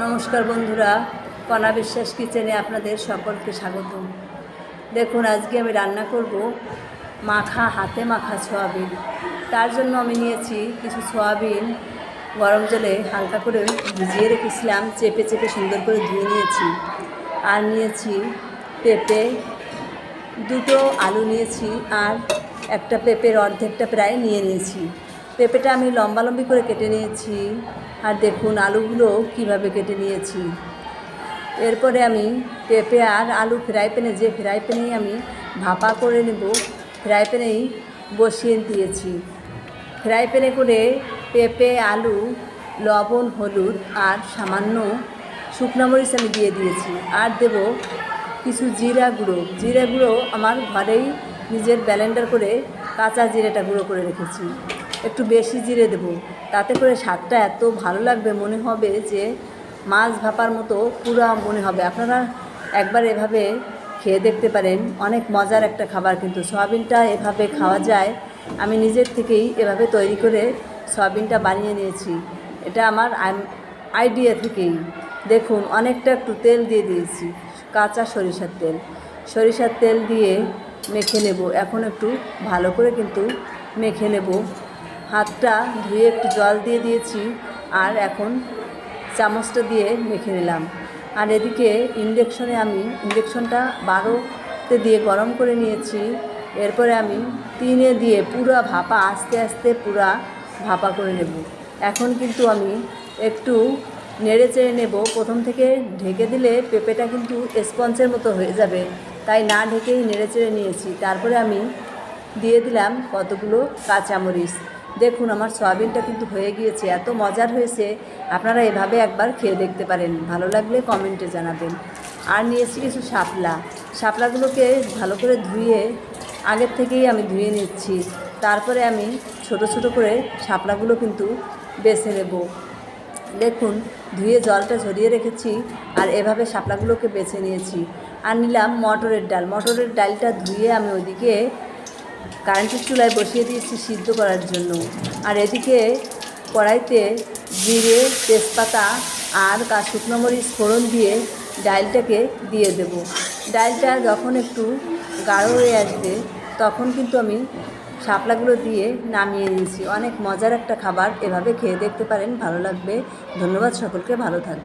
নমস্কার বন্ধুরা, কণা বিশ্বাস কিচেনে আপনাদের সকলকে স্বাগতম। দেখুন, আজকে আমি রান্না করব হাতে মাখা সয়াবিন। তার জন্য আমি নিয়েছি কিছু সয়াবিন, গরম জলে হালকা করে ভিজিয়ে রেখেছিলাম, চেপে চেপে সুন্দর করে ধুয়ে নিয়েছি। আর নিয়েছি পেঁপে, দুটো আলু নিয়েছি, আর একটা পেঁপের অর্ধেকটা প্রায় নিয়েছি। পেঁপেটা আমি লম্বালম্বি করে কেটে নিয়েছি, আর দেখুন আলুগুলো কিভাবে কেটে নিয়েছি। এরপরে আমি পেঁপে আর আলু ফ্রাই প্যানেই আমি ভাপা করে নেব, ফ্রাই প্যানেই বসিয়ে দিয়েছি। ফ্রাই প্যানে করে পেঁপে, আলু, লবণ, হলুদ আর সামান্য শুকনো মরিচ আমি দিয়ে দিয়েছি। আর দেব কিছু জিরা গুঁড়ো আমার ঘরেই নিজের ব্লেন্ডার করে কাঁচা জিরেটা গুঁড়ো করে রেখেছি। একটু বেশি জিরে দেব, তাতে করে স্বাদটা এত ভালো লাগবে, মনে হবে যে মাছ ভাপার মতো পুরা মনে হবে। আপনারা একবার এভাবে খেয়ে দেখতে পারেন, অনেক মজার একটা খাবার। কিন্তু সয়াবিনটা এভাবে খাওয়া যায়। আমি নিজের থেকেই এভাবে তৈরি করে সয়াবিনটা বানিয়ে নিয়েছি, এটা আমার আইডিয়া থেকেই। দেখুন, অনেকটা একটু তেল দিয়ে দিয়েছি, কাঁচা সরিষার তেল দিয়ে মেখে নেব। এখন একটু ভালো করে কিন্তু মেখে নেব। হাতটা ধুয়ে একটু জল দিয়ে দিয়েছি, আর এখন চামচটা দিয়ে মেখে নিলাম। আর এদিকে ইন্ডাকশনটা 12তে দিয়ে গরম করে নিয়েছি। এরপরে আমি 3-এ দিয়ে পুরো ভাপা, আস্তে আস্তে পুরা ভাপা করে নেব। এখন কিন্তু আমি একটু নেড়ে চেড়ে নেব। প্রথম থেকে ঢেকে দিলে পেঁপেটা কিন্তু স্পঞ্জের মতো হয়ে যাবে, তাই না ঢেকেই নেড়ে চেড়ে নিয়েছি। তারপরে আমি দিয়ে দিলাম কতগুলো কাঁচামরিচ। দেখুন, আমার সয়াবিনটা কিন্তু হয়ে গিয়েছে, এত মজার হয়েছে। আপনারা এভাবে একবার খেয়ে দেখতে পারেন, ভালো লাগলে কমেন্টে জানাবেন। আর নিয়েছি কিছু শাপলাগুলোকে ভালো করে ধুয়ে আগের থেকেই আমি ধুয়ে নিচ্ছি। তারপরে আমি ছোট ছোট করে শাপলাগুলো কিন্তু বেছে নেব। দেখুন, ধুয়ে জলটা ঝরিয়ে রেখেছি, আর এভাবে শাপলাগুলোকে বেছে নিয়েছি। আর নিলাম মটরের ডালটা ধুয়ে আমি ওইদিকে কারেন্টের চুলায় বসিয়ে দিয়েছি সিদ্ধ করার জন্য। আর এদিকে কড়াইতে জিরে, তেজপাতা আর শুকনো মরিচ ফোড়ন দিয়ে ডালটাকে দিয়ে দেব। ডালটা যখন একটু গাঢ় হয়ে আসবে, তখন কিন্তু আমি শাপলাগুলো দিয়ে নামিয়ে নিয়েছি। অনেক মজার একটা খাবার, এভাবে খেয়ে দেখতে পারেন, ভালো লাগবে। ধন্যবাদ সকলকে, ভালো থাকবে।